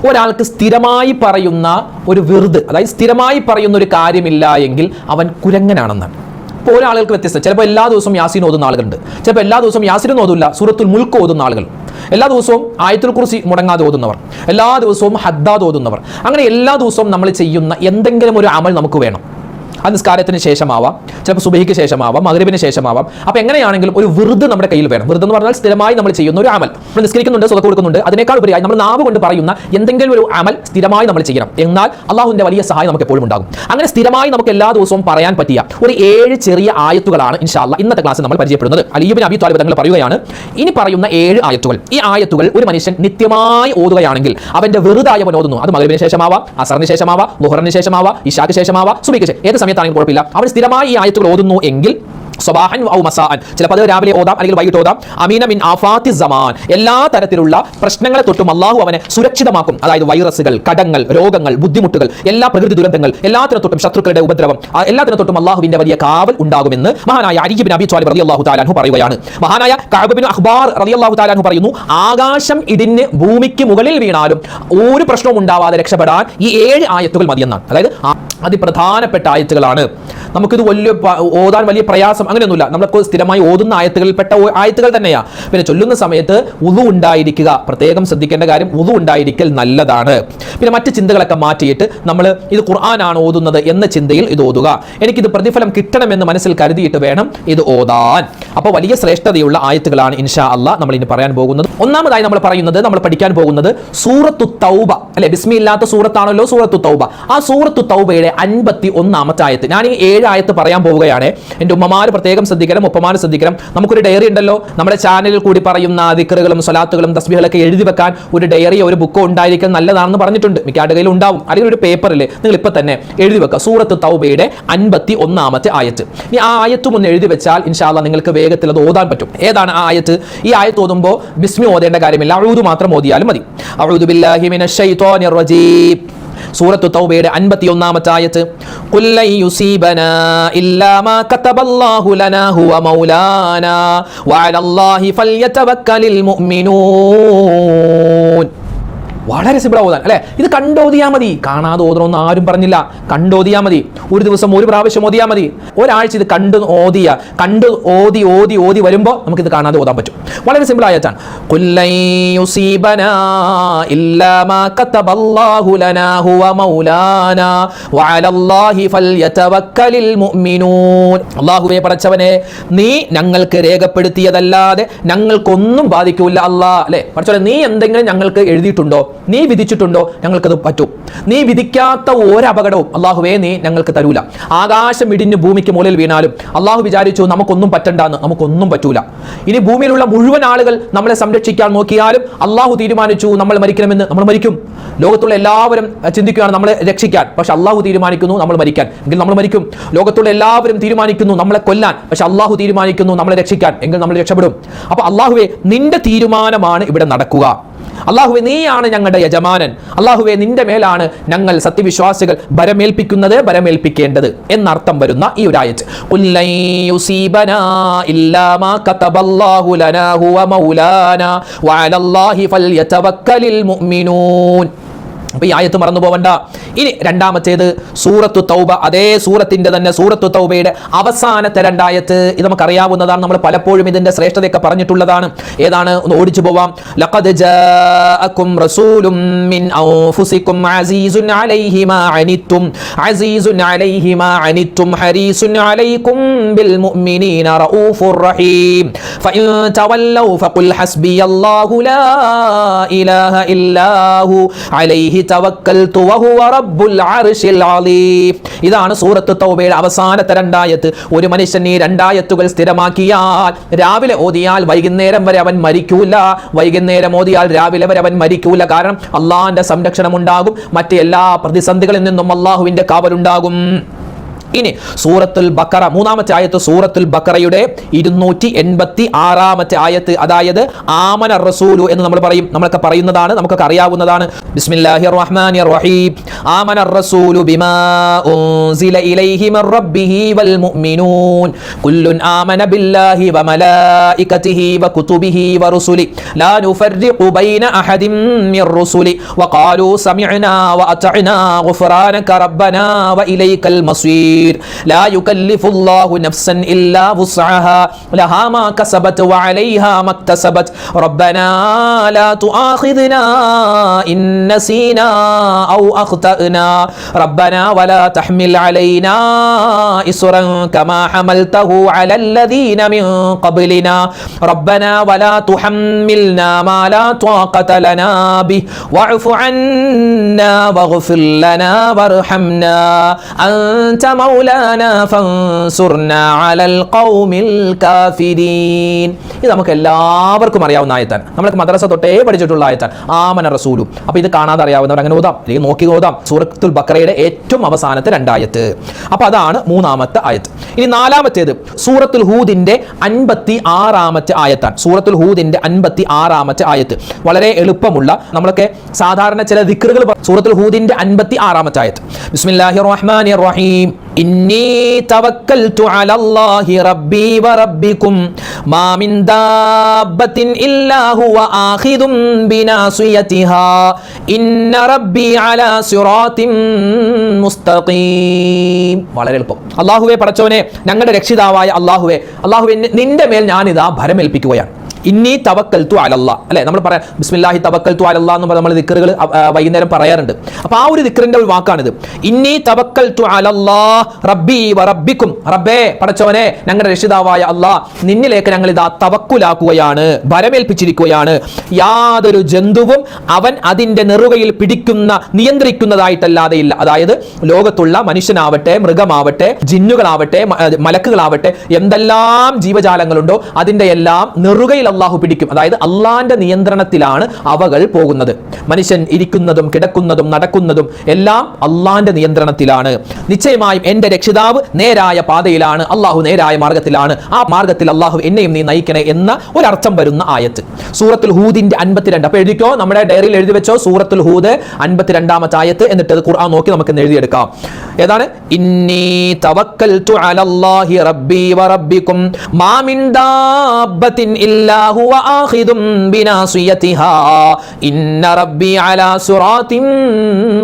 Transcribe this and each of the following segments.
ഒരാൾക്ക് സ്ഥിരമായി പറയുന്ന ഒരു വിറുദ്, അതായത് സ്ഥിരമായി പറയുന്ന ഒരു കാര്യമില്ല എങ്കിൽ അവൻ കുരങ്ങനാണെന്നാണ്. ഇപ്പോൾ ഒരാളുകൾക്ക് വ്യത്യസ്തം. ചിലപ്പോൾ എല്ലാ ദിവസവും യാസീൻ ഓതുന്ന ആളുകളുണ്ട്, ചിലപ്പോൾ എല്ലാ ദിവസവും യാസീൻ ഓതില്ല സൂറത്തുൽ മുൽക്ക് ഓതുന്ന ആളുകൾ, എല്ലാ ദിവസവും ആയത്തുൽ കുർസി മുടങ്ങാതെ ഓതുന്നവർ, എല്ലാ ദിവസവും ഹദ്ദാദ് ഓതുന്നവർ. അങ്ങനെ എല്ലാ ദിവസവും നമ്മൾ ചെയ്യുന്ന എന്തെങ്കിലും ഒരു അമൽ നമുക്ക് വേണം. അത് നിസ്കാരത്തിന് ശേഷമാവാം, ചിലപ്പോൾ സുബഹിക്ക് ശേഷമാവാം, മഗ്രിബിന് ശേഷമാവാം. അപ്പോൾ എങ്ങനെയാണെങ്കിലും ഒരു വിറുദ് നമ്മുടെ കയ്യിൽ വേണം. വിറുദ് എന്ന് പറഞ്ഞാൽ സ്ഥിരമായി നമ്മൾ ചെയ്യുന്ന ഒരു അമൽ. നമ്മൾ നിസ്കരിക്കുന്നുണ്ട്, സ്വതക്ക് കൊടുക്കുന്നുണ്ട്, അതിനേക്കാൾ ഉപരിയായി നമ്മൾ നാവ് കൊണ്ട് പറയുന്ന എന്തെങ്കിലും ഒരു അമൽ സ്ഥിരമായി നമ്മൾ ചെയ്യണം. എന്നാൽ അള്ളാഹുവിന്റെ വലിയ സഹായം നമുക്ക് എപ്പോഴും ഉണ്ടാകും. അങ്ങനെ സ്ഥിരമായി നമുക്ക് എല്ലാ ദിവസവും പറയാൻ പറ്റിയ ഒരു 7 ചെറിയ ആയത്തുകളാണ് ഇൻഷാ അല്ലാഹ് ഇന്നത്തെ ക്ലാസ്സിൽ നമ്മൾ പരിചയപ്പെടുന്നത്. അലി ഇബ്നു അബീ ത്വാലിബ് തങ്ങൾ പറയുകയാണ്, ഇനി പറയുന്ന 7 ആയത്തുകൾ, ഈ ആയത്തുകൾ ഒരു മനുഷ്യൻ നിത്യമായി ഓതുകയാണെങ്കിൽ അവന്റെ വെറുതായവൻ ഓതുന്നു. അത് മഗ്രിബിന് ശേഷമാവാം, അസറിന് ശേഷമാവാം, ളുഹറിന് ശേഷമാവാം, ഇശാക്ക് ശേഷമാവാം, സുബഹിക്ക് ശേഷം, ഏത് സമയത്താണെങ്കിലും കുഴപ്പമില്ല. അവൻ സ്ഥിരമായി ഈ ആയത്തുകൾ ഓതുന്നു എങ്കിൽ സ്വബാഹൻ ഔ മസാഅൻ, ചിലപ്പോൾ അത് രാവിലെ ഓതാം അല്ലെങ്കിൽ വൈകിട്ട് ഓതാം. അമീന മിൻ ആഫാത്തി സമാൻ, എല്ലാ തരത്തിലുള്ള പ്രശ്നങ്ങളെ തൊട്ടും അള്ളാഹു അവനെ സുരക്ഷിതമാക്കും. അതായത് വൈറസുകൾ, കടങ്ങൾ, രോഗങ്ങൾ, ബുദ്ധിമുട്ടുകൾ, എല്ലാ പ്രകൃതി ദുരന്തങ്ങൾ, എല്ലാത്തിനെ തൊട്ടും ശത്രുക്കളുടെ ഉപദ്രവം, എല്ലാത്തിനെ തൊട്ടും അള്ളാഹുവിന്റെ വലിയ കാവൽ ഉണ്ടാകുമെന്ന് മഹാനായ അലി ഇബ്നു അബീ ത്വാലിബ് റളിയല്ലാഹു തആല അൻഹു പറയുകയാണ്. മഹാനായ കഅബ് ഇബ്നു അഖ്ബാർ റളിയല്ലാഹു തആല അൻഹു പറയുന്നു, ആകാശം ഇടിഞ്ഞ് ഭൂമിക്ക് മുകളിൽ വീണാലും ഒരു പ്രശ്നവും ഉണ്ടാവാതെ രക്ഷപ്പെടാൻ ഈ 7 ആയത്തുകൾ മതിയെന്നാണ്. അതായത് അതിപ്രധാനപ്പെട്ട ആയത്തുകളാണ്. നമുക്കിത് ഓതാൻ വലിയ പ്രയാസം അങ്ങനെയൊന്നുമില്ല. നമ്മളൊക്കെ സ്ഥിരമായി ഓതുന്ന ആയത്തുകളിൽപ്പെട്ട ആയത്തുകൾ തന്നെയാണ്. പിന്നെ ചൊല്ലുന്ന സമയത്ത് വുളു ഉണ്ടായിരിക്കുക, പ്രത്യേകം ശ്രദ്ധിക്കേണ്ട കാര്യം വുളു ഉണ്ടായിരിക്കൽ നല്ലതാണ്. പിന്നെ മറ്റ് ചിന്തകളൊക്കെ മാറ്റിയിട്ട് നമ്മൾ ഇത് ഖുർആനാണ് ഓതുന്നത് എന്ന ചിന്തയിൽ ഇത് ഓതുക. എനിക്കിത് പ്രതിഫലം കിട്ടണമെന്ന് മനസ്സിൽ കരുതിയിട്ട് വേണം ഇത് ഓതാൻ. അപ്പോൾ വലിയ ശ്രേഷ്ഠതയുള്ള ആയത്തുകളാണ് ഇൻഷാ അല്ലാഹ് നമ്മൾ ഇനി പറയാൻ പോകുന്നത്. ഒന്നാമതായി നമ്മൾ പഠിക്കാൻ പോകുന്നത് സൂറത്തു തൗബ അല്ലെ, ബിസ്മില്ലാത്ത സൂറത്താണല്ലോ സൂറത്തു തൗബ. ആ സൂറത്തു തൗബയുടെ 51-ാമത്തെ ആയത്ത്. ഞാൻ ഈ 7 ആയത്ത് പറയാൻ പോവുകയാണ്. എൻ്റെ ഉമ്മമാർ പ്രത്യേകം ശ്രദ്ധിക്കണം, ഉപ്പമാർ ശ്രദ്ധിക്കണം. നമുക്കൊരു ഡയറി ഉണ്ടല്ലോ, നമ്മുടെ ചാനലിൽ കൂടി പറയുന്ന ദിക്റുകളും സ്വലാത്തുകളും തസ്ബീഹുകളൊക്കെ എഴുതി വെക്കാൻ ഒരു ഡയറിയോ ഒരു ബുക്കോ ഉണ്ടായിരിക്കാൻ നല്ലതാണെന്ന് പറഞ്ഞിട്ടുണ്ട്. മിക്ക കയ്യിൽ ഉണ്ടാവും, അല്ലെങ്കിൽ ഒരു പേപ്പറിൽ നിങ്ങൾ ഇപ്പം തന്നെ എഴുതി വെക്കുക. സൂറത്ത് തൗബയുടെ 51-ാമത്തെ ആയത്ത്. ഈ ആ ആയത്തും ഒന്ന് എഴുതി വെച്ചാൽ ഇൻഷാ അല്ലാഹ് നിങ്ങൾക്ക് വേഗത്തിൽ അത് ഓതാൻ പറ്റും. ഏതാണ് ആ ആയത്ത്? ഈ ആയത്ത് ഓതുമ്പോൾ ബിസ്മി ഓതേണ്ട കാര്യമില്ല, അഊദു മാത്രം ഓതിയാലും മതി. അഊദു ബില്ലാഹി മിനശ് ശൈത്വാനിർ റജീം. സൂറത്തു തൗബയുടെ 51-ാമത്തെ ആയത്ത്. ഖുൽ ലൻ യുസീബനാ ഇല്ലാ മാ കതബല്ലാഹു ലനാ ഹുവ മൗലാനാ വഅലല്ലാഹി ഫൽയതവക്കലിൽ മുഅ്മിനൂൻ. വളരെ സിമ്പിൾ ഓതാൻ അല്ലേ? ഇത് കണ്ടോതിയാൽ മതി, കാണാതെ ഓതണമെന്ന് ആരും പറഞ്ഞില്ല. കണ്ടോതിയാൽ മതി. ഒരു ദിവസം ഒരു പ്രാവശ്യം ഓതിയാൽ മതി. ഒരാഴ്ച ഇത് കണ്ട് ഓതി വരുമ്പോൾ നമുക്കിത് കാണാതെ ഓതാൻ പറ്റും. വളരെ സിമ്പിൾ ആയതാണ്. ഖുൽ ലൻ യുസീബനാ ഇല്ലാ മാ കതബല്ലാഹു ലനാ ഹുവ മൗലാനാ വഅലല്ലാഹി ഫൽയതവക്കലിൽ മുഅ്മിനൂൻ. അല്ലാഹുവേ പടച്ചവനെ, നീ ഞങ്ങൾക്ക് രേഖപ്പെടുത്തിയതല്ലാതെ ഞങ്ങൾക്കൊന്നും ബാധിക്കൂല അല്ലാഹ് അല്ലേ? പടച്ചവനെ, നീ എന്തെങ്കിലും ഞങ്ങൾക്ക് എഴുതിയിട്ടുണ്ടോ, നീ വിധിച്ചിട്ടുണ്ടോ, ഞങ്ങൾക്കത് പറ്റും. നീ വിധിക്കാത്ത ഒരു അപകടവും അള്ളാഹുവേ നീ ഞങ്ങൾക്ക് തരൂല. ആകാശം ഇടിഞ്ഞ് ഭൂമിക്ക് മുകളിൽ വീണാലും അള്ളാഹു വിചാരിച്ചു നമുക്കൊന്നും പറ്റണ്ടെന്ന്, നമുക്കൊന്നും പറ്റൂല. ഇനി ഭൂമിയിലുള്ള മുഴുവൻ ആളുകൾ നമ്മളെ സംരക്ഷിക്കാൻ നോക്കിയാലും അള്ളാഹു തീരുമാനിച്ചു നമ്മൾ മരിക്കണമെന്ന്, നമ്മൾ മരിക്കും. ലോകത്തുള്ള എല്ലാവരും ചിന്തിക്കുകയാണ് നമ്മളെ രക്ഷിക്കാൻ, പക്ഷെ അള്ളാഹു തീരുമാനിക്കുന്നു നമ്മൾ മരിക്കാൻ, എങ്കിൽ നമ്മൾ മരിക്കും. ലോകത്തുള്ള എല്ലാവരും തീരുമാനിക്കുന്നു നമ്മളെ കൊല്ലാൻ, പക്ഷെ അള്ളാഹു തീരുമാനിക്കുന്നു നമ്മളെ രക്ഷിക്കാൻ, എങ്കിൽ നമ്മൾ രക്ഷപ്പെടും. അപ്പൊ അള്ളാഹുവേ, നിന്റെ തീരുമാനമാണ് ഇവിടെ നടക്കുക. അള്ളാഹുവേ, നീയാണ് ഞങ്ങളുടെ യജമാനൻ. അള്ളാഹുവേ, നിന്റെ മേലാണ് ഞങ്ങൾ സത്യവിശ്വാസികൾ ഭരമേൽപ്പിക്കേണ്ടത് എന്നർത്ഥം വരുന്ന ഈ ഒരു ആയത്ത്. ഖുൽ ലൻ യുസീബനാ ഇല്ലാ മാ കതബല്ലാഹു ലനാ ഹുവ മൗലാനാ വഅലല്ലാഹി ഫൽയതവക്കലിൽ മുഅ്മിനൂൻ. അപ്പോൾ ഈ ആയത്ത് മറന്നു പോവണ്ട. ഇനി രണ്ടാമത്തേത് സൂറത്തു തൗബ. അതേ സൂറത്തിന്റെ തന്നെ സൂറത്തു തൗബയുടെ അവസാനത്തെ 2 ആയത്ത്. ഇത് നമുക്കറിയാവുന്നതാണ്, നമ്മൾ പലപ്പോഴും ഇതിന്റെ ശ്രേഷ്ഠതയൊക്കെ പറഞ്ഞിട്ടുള്ളതാണ്. ഏതാണ്? ഒന്ന് ഓടിച്ചു പോവാം. ലഖദ് ജാഅകും റസൂലും മിൻ അൻഫുസികും അസീസുൻ അലൈഹി മാ അനിത്തും ഹരീസുൻ അലൈക്കും ബിൽ മുഅ്മിനീന റഊഫുർ റഹീം ഫഇൻ തവല്ലൗ ഫഖുൽ ഹസ്ബിയല്ലാഹു ലാ ഇലാഹ ഇല്ലാഹു അലൈഹി തവക്കൽതു വഹുവ റബ്ബുൽ അർശിൽ അലീം. ഇതാണ് സൂറത്ത് തൗബയുടെ അവസാനത്തെ 2 ആയത്ത്. ഒരു മനുഷ്യൻ ഈ 2 ആയത്തുകൾ സ്ഥിരമാക്കിയാൽ, രാവിലെ ഓതിയാൽ വൈകുന്നേരം വരെ അവൻ മരിക്കൂല, വൈകുന്നേരം ഓതിയാൽ രാവിലെ വരെ അവൻ മരിക്കൂല. കാരണം അള്ളാഹുവിന്റെ സംരക്ഷണം ഉണ്ടാകും, മറ്റ് എല്ലാ പ്രതിസന്ധികളിൽ നിന്നും അള്ളാഹുവിന്റെ കാവലുണ്ടാകും. ഇനി സൂറത്തുൽ ബഖറ 3-ാമത്തെ ആയത്ത്. സൂറത്തുൽ ബഖറയുടെ 286-ാമത്തെ ആയത്ത്. അതായത് ആമന റസൂലു എന്ന് നമ്മൾ പറയും, നമ്മളൊക്കെ പറയുന്നതാണ്, നമുക്കൊക്കെ അറിയാവുന്നതാണ്. ബിസ്മില്ലാഹിർ റഹ്മാനിർ റഹീം ആമനർ റസൂലു ബിമാ ഉൻസില ഇലൈഹി മിർ റബ്ബിഹി വൽ മുഅ്മിനൂൻ കുല്ലുൻ ആമന ബില്ലാഹി വ മലായികതിഹി വ കുതുബിഹി വ റുസുലി ലാ നുഫർരിഖു ബൈന അഹദിൻ മിർ റുസുലി വഖാലൂ സമിഅനാ വ അതഅനാ ഗുഫ്റാനക റബ്ബനാ വ ഇലൈക്കൽ മസീർ ലാ യുകല്ലിഫുല്ലാഹു നഫ്സൻ ഇല്ലാ വുസ്അഹാ ലഹാ മാ കസബത് വ അലൈഹാ മക്തസബത് റബ്ബനാ ലാ തുആഖിദ്നാ ഇൻ നസീനാ ഔ അഖ്തഅനാ റബ്ബനാ വലാ തഹ്മിൽ അലൈനാ ഇസ്റൻ കമാ ഹമൽതഹു അലൽ ലദീന മിൻ ഖബ്ലിനാ റബ്ബനാ വലാ തുഹമ്മിൽനാ മാ ലാ ത്വാഖത ലനാ ബിഹി വഅഫു അന്നാ വഗ്ഫിർ ലനാ വർഹംനാ അൻത മൗലാനാ ഫൻസുർനാ അലൽ ഖൗമിൽ കാഫിരീൻ. ഇത് നമുക്ക് എല്ലാവർക്കും അറിയാവുന്ന ആയത്താണ്. നമ്മളൊക്കെ മദ്രസ തൊട്ടേ പഠിച്ചിട്ടുള്ള ആയത്താണ് ആമന റസൂലു. അപ്പോൾ ഇത് കാണാതെ അറിയാവുന്നവർ അങ്ങനെ ഓതാം, അല്ലെങ്കിൽ നോക്കി ഓതാം. സൂറത്തുൽ ബഖറയുടെ ഏറ്റവും അവസാനത്തെ 2 ആയത്ത്. അപ്പോൾ അതാണ് 3ാമത്തെ ആയത്ത്. ഇനി 4ാമത്തേത് സൂറത്തുൽ ഹൂദിന്റെ 56ാമത്തെ ആയത്താണ്. സൂറത്തുൽ ഹൂദിന്റെ 56ാമത്തെ ആയത്ത് വളരെ എളുപ്പമുള്ള, നമ്മളൊക്കെ സാധാരണ ചില ദിക്റുകൾ. സൂറത്തുൽ ഹൂദിന്റെ 56ാമത്തെ ആയത്ത്. ബിസ്മില്ലാഹിർ റഹ്മാനിർ റഹീം ഇന്നി തവക്കൽതു അലല്ലാഹി റബ്ബി വ റബ്ബികും മാ മിൻ ദാബത്തിൻ ഇല്ലാ ഹുവ ആഖിദും ബിനാസിയതിഹാ ഇന്ന റബ്ബി അലാ സിറാത്തിൻ മുസ്തഖീം. വളരെ എളുപ്പം. അല്ലാഹുവേ പടച്ചവനെ, ഞങ്ങളുടെ രക്ഷിതാവായ അല്ലാഹുവേ, നിന്റെ മേൽ ഞാനിതാ ഭരമേൽപ്പിക്കുകയാണ്. ഇന്നി തവക്കൽതു അലല്ലാഹ്, അല്ലെ? നമ്മൾ പറയാം ബിസ്മില്ലാഹി തവക്കൽതു അലല്ലാഹ് എന്ന് നമ്മൾ ദിക്റുകൾ വൈകുന്നേരം പറയാറുണ്ട്. അപ്പോൾ ആ ഒരു ദിക്റിന്റെ ഒരു വാക്കാണിത്. ഇന്നി തവക്കൽതു അലല്ലാഹ് റബ്ബി വ റബ്ബിക്കും. റബ്ബേ പടച്ചവനെ, ഞങ്ങളുടെ രക്ഷിതാവായ അല്ലാഹ്, നിന്നിലേക്ക് ഞങ്ങൾ ഇതാ തവക്കുലാക്കുകയാണ്, ഭരമേൽപ്പിച്ചിരിക്കുകയാണ്. യാതൊരു ജന്തുവും അവൻ അതിന്റെ നെറുകയിൽ പിടിക്കുന്ന നിയന്ത്രിക്കുന്നതായിട്ടല്ലാതെ ഇല്ല. അതായത് ലോകത്തുള്ള മനുഷ്യനാവട്ടെ, മൃഗമാവട്ടെ, ജിന്നുകളാവട്ടെ, മലക്കുകളാവട്ടെ, എന്തെല്ലാം ജീവജാലങ്ങളുണ്ടോ അതിന്റെ എല്ലാം നെറുകയിൽ അല്ലാഹു പിടിക്കും. അതായത് അള്ളാന്റെ നിയന്ത്രണത്തിലാണ് അവകൾ പോകുന്നത്. മനുഷ്യൻ ഇരിക്കുന്നതും കിടക്കുന്നതും നടക്കുന്നതും എല്ലാം അള്ളാന്റെ നിയന്ത്രണത്തിലാണ്. നിശ്ചയമായും എന്റെ രക്ഷിതാവ് നേരായ പാതയിലാണ്, അള്ളാഹു നേരായ മാർഗത്തിലാണ്, ആ മാർഗത്തിൽ അള്ളാഹു എന്നെയും നീ നയിക്കണേ എന്ന ഒരർത്ഥം വരുന്ന ആയത്ത് സൂറത്തുൽ ഹൂദിന്റെ 52. അപ്പോൾ എഴുതിക്കോ, നമ്മുടെ ഡയറിയിൽ എഴുതി വെച്ചോ. സൂറത്തുൽ ഹൂദ് 52ാമത്തെ ആയത്ത്. എന്നിട്ട് അത് ഖുർആൻ നോക്കി നമുക്ക് എഴുതിയെടുക്കാം. ഏതാണ്? ഇന്നി തവക്കൽതു അലല്ലാഹി റബ്ബി വ റബ്ബികും മാ മിൻ ദാബത്തിൻ ഇല്ലാ ഹുവ ആഖിദും ബിനാസിയതിഹാ ഇന്ന റബ്ബി അലാ സിറാത്തിൻ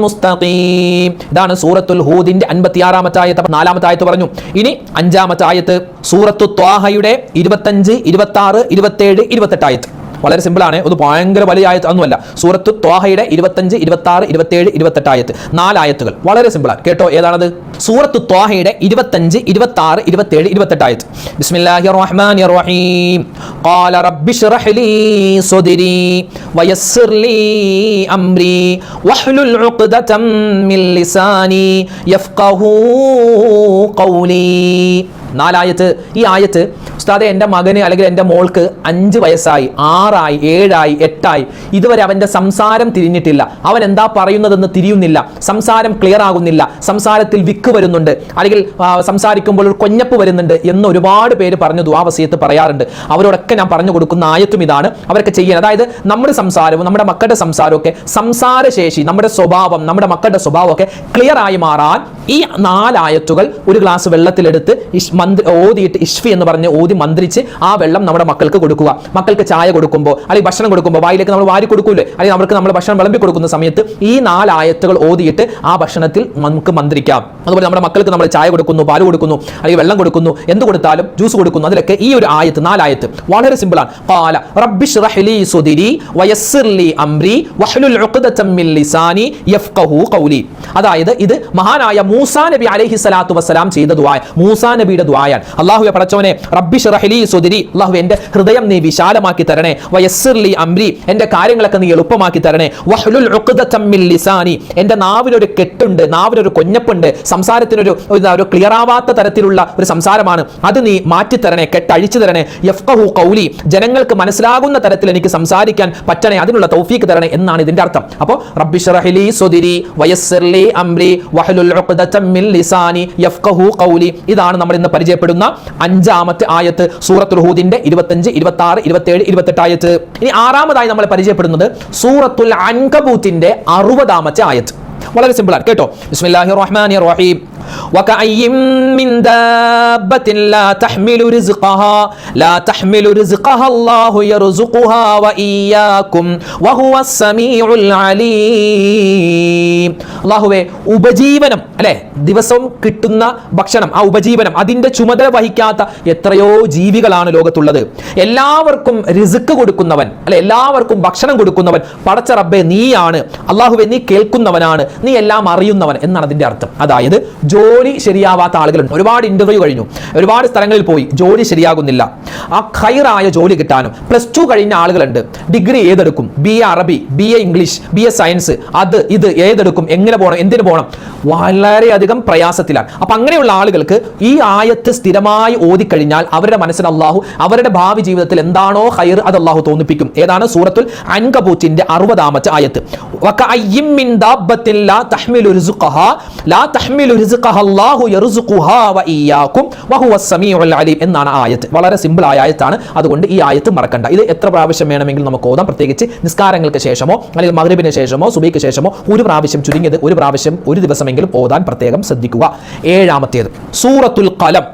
മുസ്തഖീം. ഇതാണ് സൂറത്തുൽ ഹൂദിന്റെ 56ാമത്തെ ആയത്ത്. 4ാമത്തെ ആയത്ത് പറഞ്ഞു. ഇനി 5ാമത്തെ ആയത്ത് സൂറത്തു ത്വാഹയുടെ 25, 26, 27, 28 ആയത്ത്. വളരെ സിമ്പിൾ ആണ്. അത് ഭയങ്കര വലിയ ആയത്ത് ഒന്നുമല്ല. സൂറത്തു ത്വാഹയുടെ 25, 26, 27, 28 ആയത്ത്. 4 ആയത്തുകൾ. വളരെ സിമ്പിളാണ്. കേട്ടോ ഏതാണത്? സൂറത്തു ത്വാഹയുടെ 25, 26, 27, 28 ആയത്ത്. ബിസ്മില്ലാഹിർ റഹ്മാനിർ റഹീം ഖാല റബ്ബി ശ്റഹ് ലീ സദ്രി വയസ്സിർ ലീ അംരി വഹ്ലുൽ ഉഖ്ദതം മിൻ ലിസാനി യഫ്ഖഹൂ ഖൗലി. 4 ആയത്ത്. ഈ ആയത്ത് ഉസ്താദെ, എൻ്റെ മകന് അല്ലെങ്കിൽ എൻ്റെ മോൾക്ക് 5 വയസ്സായി, 6 ആയി, 7 ആയി, 8 ആയി, ഇതുവരെ അവൻ്റെ സംസാരം തിരിഞ്ഞിട്ടില്ല, അവൻ എന്താ പറയുന്നതെന്ന് തിരിയുന്നില്ല, സംസാരം ക്ലിയർ ആകുന്നില്ല, സംസാരത്തിൽ വിക്ക് വരുന്നുണ്ട്, അല്ലെങ്കിൽ സംസാരിക്കുമ്പോൾ ഒരു കൊഞ്ഞപ്പ് വരുന്നുണ്ട് എന്ന് ഒരുപാട് പേര് പറഞ്ഞു ദുആ വസിയത്ത് പറയാറുണ്ട്. അവരോടൊക്കെ ഞാൻ പറഞ്ഞു കൊടുക്കുന്ന ആയത്തും ഇതാണ്. അവരൊക്കെ ചെയ്യാൻ, അതായത് നമ്മുടെ സംസാരവും നമ്മുടെ മക്കളുടെ സംസാരവും ഒക്കെ, സംസാരശേഷി, നമ്മുടെ സ്വഭാവം, നമ്മുടെ മക്കളുടെ സ്വഭാവമൊക്കെ ക്ലിയർ ആയി മാറാൻ ഈ 4 ആയത്തുകൾ ഒരു ഗ്ലാസ് വെള്ളത്തിലെടുത്ത് ഓതിയിട്ട് ഇഷ്ഫി എന്ന് പറഞ്ഞ് ഓതി മന്ത്രിച്ച് ആ വെള്ളം നമ്മുടെ മക്കൾക്ക് കൊടുക്കുക. മക്കൾക്ക് ചായ കൊടുക്കുമ്പോൾ അല്ലെങ്കിൽ ഭക്ഷണം കൊടുക്കുമ്പോൾ വായിലേക്ക് നമ്മൾ വാരി കൊടുക്കൂലേ, അല്ലെങ്കിൽ അവർക്ക് നമ്മൾ ഭക്ഷണം വിളമ്പി കൊടുക്കുന്ന സമയത്ത് ഈ 4 ആയത്തുകൾ ഓതിയിട്ട് ആ ഭക്ഷണത്തിൽ നമുക്ക് മന്ത്രിക്കാം. അതുപോലെ നമ്മുടെ മക്കൾക്ക് നമ്മൾ ചായ കൊടുക്കുന്നു, പാല് കൊടുക്കുന്നു, അല്ലെങ്കിൽ വെള്ളം കൊടുക്കുന്നു, എന്ത് കൊടുത്താലും ജ്യൂസ് കൊടുക്കുന്നു, അതിലൊക്കെ ഈ ഒരു ആയത്ത് 4 ആയത്ത് വളരെ സിമ്പിളാണ്. ഖാല റബ്ബി ശ്റഹ് ലീ സദ്രി വയസ്സിർ ലീ അംരി വഹ്ലുൽ ഉഖ്ദതം മിൻ ലിസാനി യഫ്ഖഹൂ ഖൗലി. അതായത് ഇത് മഹാനായ മൂസാ നബി അലൈഹി സ്വലാത്തു വസ്സലാം ചെയ്ത ദുആ, മൂസാ നബിയുടെ ദുആയാണ്. അല്ലാഹുവേ പടച്ചവനെ, റബ്ബി ശ്റഹ് ലീ സദ്രി, അല്ലാഹുവേ എൻ്റെ ഹൃദയം നീ വിശാലമാക്കി തരണേ, വയസ്സിർ ലീ അംരി, എൻ്റെ കാര്യങ്ങളൊക്കെ നീ എളുപ്പമാക്കി തരണേ, വഹ്ലുൽ ഉഖ്ദതം മിൻ ലിസാനി, എൻ്റെ നാവിനൊരു കെട്ടുണ്ട്, നാവിനൊരു കൊഞ്ഞപ്പുണ്ട്, സംസാരത്തിനൊരു ക്ലിയർ ആവാത്ത തരത്തിലുള്ള ഒരു സംസാരമാണ്, അത് നീ മാറ്റിത്തരണേ, കെട്ടഴിച്ചു തരണേ, യഫ്ഖഹൂ ഖൗലി, ജനങ്ങൾക്ക് മനസ്സിലാകുന്ന തരത്തിൽ എനിക്ക് സംസാരിക്കാൻ പറ്റണേ, അതിനുള്ള തൗഫീഖ് തരണേ എന്നാണ് ഇതിന്റെ അർത്ഥം. അപ്പോൾ റബ്ബി ശ്റഹ് ലീ സദ്രി വയസ്സിർ ലീ അംരി വഹ്ലുൽ ഉഖ്ദതം മിൻ ലിസാനി യഫ്ഖഹൂ ഖൗലി, ഇതാണ് നമ്മൾ ഇന്ന് പരിചയപ്പെടുന്ന 5-ാമത്തെ ആയത്ത് സൂറത്തുൽ ഹൂദിന്റെ 25, 26, 27, 28 ആയത്ത്. ഇനി 6-ാമതായി നമ്മൾ പരിചയപ്പെടുന്നത് സൂറത്തുൽ അൻകബൂത്തിന്റെ 60-ാമത്തെ ആയത്ത്. വളരെ സിമ്പിൾ ആണ് കേട്ടോ. ബിസ്മില്ലാഹിർ റഹ്മാനിർ റഹീം. وكأين من دابة لا تحمل رزقها الله يرزقها وإياكم وهو السميع العليم. അല്ലാഹുവേ, ഉപജീവനം അല്ലേ, ദിവസവും കിട്ടുന്ന ഭക്ഷണം, ആ ഉപജീവനം അതിന്റെ ചുമതല വഹിക്കാത്ത എത്രയോ ജീവികളാണ് ലോകത്തുള്ളത്. എല്ലാവർക്കും റിസ്ക് കൊടുക്കുന്നവൻ അല്ലെ, എല്ലാവർക്കും ഭക്ഷണം കൊടുക്കുന്നവൻ പടച്ച റബ്ബേ നീയാണ്. അല്ലാഹുവേ, നീ കേൾക്കുന്നവനാണ്, നീ എല്ലാം അറിയുന്നവൻ എന്നാണ് അതിന്റെ അർത്ഥം. അതായത് ജോലി ശരിയാവാത്ത ആളുകളുണ്ട്. ഒരുപാട് ഇന്റർവ്യൂ കഴിഞ്ഞു, ഒരുപാട് സ്ഥലങ്ങളിൽ പോയി, ജോലി ശരിയാകുന്നില്ല. ആ ഖൈറായ ജോലി കിട്ടാനും +2 കഴിഞ്ഞ ആളുകളുണ്ട്. ഡിഗ്രി ഏതെടുക്കും, BA അറബി, BA ഇംഗ്ലീഷ്, BA സയൻസ്, അത് ഇത് ഏതെടുക്കും, എങ്ങനെ പോകണം, എന്തിനു പോകണം, വളരെയധികം പ്രയാസത്തിലാണ്. അപ്പൊ അങ്ങനെയുള്ള ആളുകൾക്ക് ഈ ആയത്ത് സ്ഥിരമായി ഓതിക്കഴിഞ്ഞാൽ അവരുടെ മനസ്സിൽ അള്ളാഹു അവരുടെ ഭാവി ജീവിതത്തിൽ എന്താണോ ഖൈർ അത് അള്ളാഹു തോന്നിപ്പിക്കും. ഏതാണ്? സൂറത്തുൽ അൻകബൂത്തിന്റെ 60-ാമത്തെ ആയത്ത്. വകഅയ്യിൻ മിൻ ദാബത്തിൻ ലാ തഹ്മിലു റിസ്ഖഹാ അല്ലാഹു യർസുഖുഹാ വഇയ്യാകും വഹുവസ് സമീഉൽ അലീം എന്നാണ് ആയത്ത്. വളരെ സിമ്പിൾ ആയ ആയത്താണ്. അതുകൊണ്ട് ഈ ആയത്ത് മറക്കണ്ട. ഇത് എത്ര പ്രാവശ്യം വേണമെങ്കിലും നമുക്ക് ഓതാം. പ്രത്യേകിച്ച് നിസ്കാരങ്ങൾക്ക് ശേഷമോ അല്ലെങ്കിൽ മഗ്രിബിന് ശേഷമോ സുബഹിക്ക് ശേഷമോ ഒരു പ്രാവശ്യം, ചുരുങ്ങിയത് ഒരു പ്രാവശ്യം ഒരു ദിവസമെങ്കിലും ഓതാൻ പ്രത്യേകം ശ്രദ്ധിക്കുക. 7-ാമത്തേത് സൂറത്തുൽ ഖലം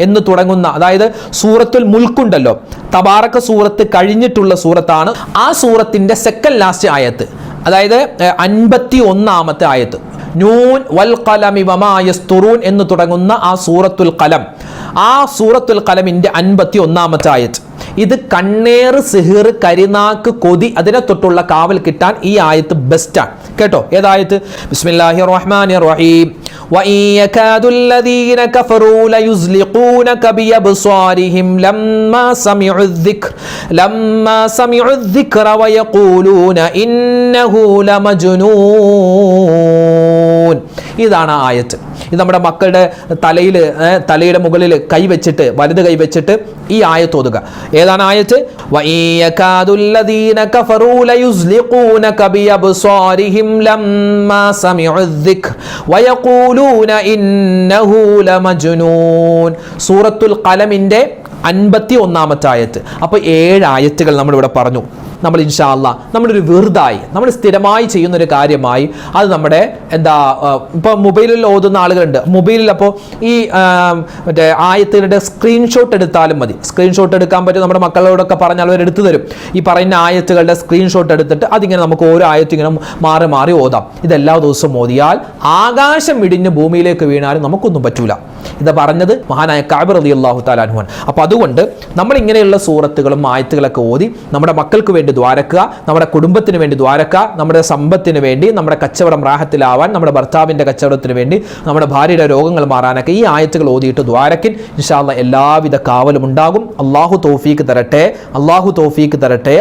എന്ന് തുടങ്ങുന്ന, അതായത് സൂറത്തുൽ മുൽക്കുണ്ടല്ലോ, തബാറക സൂറത്ത് കഴിഞ്ഞിട്ടുള്ള സൂറത്താണ്. ആ സൂറത്തിന്റെ സെക്കൻഡ് ലാസ്റ്റ് ആയത്ത്, അതായത് 51-ാമത്തെ ആയത്ത്. നൂൻ വൽ ഖലമി വമാ യസ്തുറൂൻ എന്ന് തുടങ്ങുന്ന ആ സൂറത്തുൽ ഖലം, ആ സൂറത്തുൽ ഖലമിന്റെ 51-ാമത്തെ ആയത്ത്. ഇത് കണ്ണേറ്, സിഹിർ, കരിനാക്ക്, കൊതി അതിനെ തൊട്ടുള്ള കാവൽ കിട്ടാൻ ഈ ആയത്ത് ബെസ്റ്റാണ് കേട്ടോ. ഏതായത്ത്? ബിസ്മില്ലാഹിർ റഹ്മാനിർ റഹീം. وَإِنْ يَكَادُ الَّذِينَ كَفَرُوا لَيُزْلِقُونَكَ بِأَبْصَارِهِمْ لَمَّا سَمِعُوا الذِّكْرَ وَيَقُولُونَ إِنَّهُ لَمَجْنُونٌ. ഇതാണ് ആയത്ത്. ഇത് നമ്മുടെ മക്കളുടെ തലയുടെ മുകളിൽ കൈവച്ചിട്ട്, വലത് കൈവച്ചിട്ട് ഈ ആയത്ത് ഓതുക. ഏതാണ് ആയത്ത്? وَإِنْ يَكَادُ الَّذِينَ كَفَرُوا لَيُزْلِقُونَكَ بِأَبْصَارِهِمْ لَمَّا سَمِعُوا الذِّكْرَ وَيَقُولُونَ إِنَّهُ لَمَجْنُونٌ. സൂറത്തുൽ ഖലമിന്റെ 51-ാമത്തെ ആയത്ത്. അപ്പോൾ 7 ആയത്തുകൾ നമ്മളിവിടെ പറഞ്ഞു. നമ്മൾ ഇൻഷാ അല്ലാഹ് നമ്മുടെ ഒരു വെറുതായി, നമ്മൾ സ്ഥിരമായി ചെയ്യുന്ന ഒരു കാര്യമായി അത് നമ്മുടെ ഇപ്പോൾ മൊബൈലിൽ ഓതുന്ന ആളുകളുണ്ട്. മൊബൈലിൽ അപ്പോൾ ഈ മറ്റേ ആയത്തുകളുടെ സ്ക്രീൻഷോട്ട് എടുത്താലും മതി. സ്ക്രീൻഷോട്ട് എടുക്കാൻ പറ്റും. നമ്മുടെ മക്കളോടൊക്കെ പറഞ്ഞാൽ അവർ എടുത്തു തരും. ഈ പറയുന്ന ആയത്തുകളുടെ സ്ക്രീൻഷോട്ട് എടുത്തിട്ട് അതിങ്ങനെ നമുക്ക് ഓരോ ആയത്തും ഇങ്ങനെ മാറി മാറി ഓതാം. ഇതെല്ലാ ദിവസവും ഓതിയാൽ ആകാശം ഇടിഞ്ഞ് ഭൂമിയിലേക്ക് വീണാലും നമുക്കൊന്നും പറ്റൂല. ഇത് പറഞ്ഞത് മഹാനായ കഅബ് റളിയല്ലാഹു തആല അൻഹു. അപ്പോൾ അതുകൊണ്ട് നമ്മൾ ഇങ്ങനെയുള്ള സൂറത്തുകളും ആയത്തുകളൊക്കെ ഓതി നമ്മുടെ മക്കൾക്ക് വേണ്ടി ദ്വാരക്കുക, നമ്മുടെ കുടുംബത്തിന് വേണ്ടി ദ്വാരക്കുക, നമ്മുടെ സമ്പത്തിന് വേണ്ടി, നമ്മുടെ കച്ചവടം റാഹത്തിലാവാൻ, നമ്മുടെ ഭർത്താവിൻ്റെ കച്ചവടത്തിന് വേണ്ടി, നമ്മുടെ ഭാര്യയുടെ രോഗങ്ങൾ മാറാനൊക്കെ ഈ ആയത്തുകൾ ഓതിയിട്ട് ദ്വാരക്കിൻ ഇൻഷാ അല്ലാഹ് എല്ലാവിധ കാവലും ഉണ്ടാകും. അല്ലാഹു തൗഫീക്ക് തരട്ടെ.